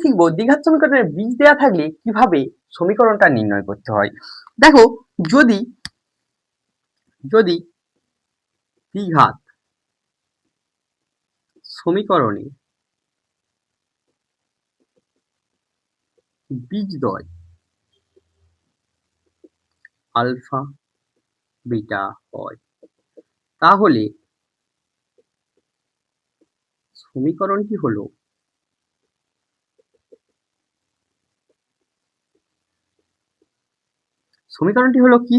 শিখব দ্বিঘাত সমীকরণের বীজ দেয়া থাকলে কিভাবে সমীকরণটা নির্ণয় করতে হয়। দেখো, যদি যদি দ্বিঘাত সমীকরণে বীজদ্বয় আলফা বিটা হয়, তাহলে সমীকরণটি হলো কি,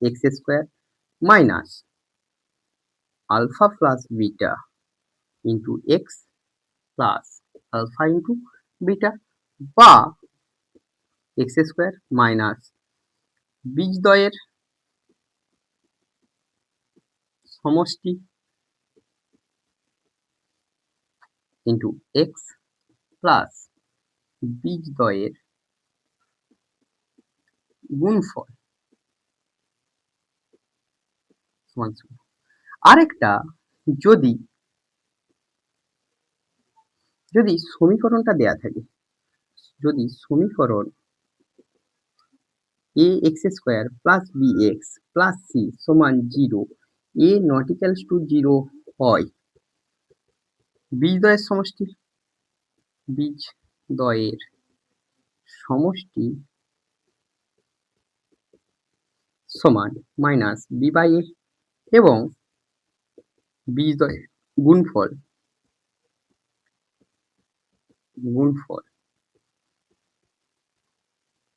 x square minus alpha plus beta into x plus alpha into beta, বা এক্স স্কোয়ার মাইনাস বীজদ্বয়ের সমষ্টি ইন্টু এক্স প্লাস বীজদ্বয়ের গুণফল সমান শূন্য। আরেকটা, যদি সমীকরণটা দেয়া থাকে, যদি সমীকরণ a x square plus b x plus c সমান 0, এ নট ইকুয়ালস টু 0 হয়, বীজদ্বয়ের সমষ্টি সমান মাইনাস বি বাই এ, এবং বীজদ্বয়ের গুণফল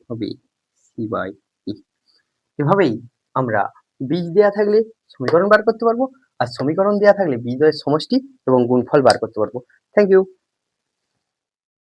হবে সি বাই ই। এভাবেই আমরা বীজ দেয়া থাকলে সমীকরণ বার করতে পারবো, আর সমীকরণ দেয়া থাকলে বীজদ্বয়ের সমষ্টি এবং গুণফল বার করতে পারবো। Thank you.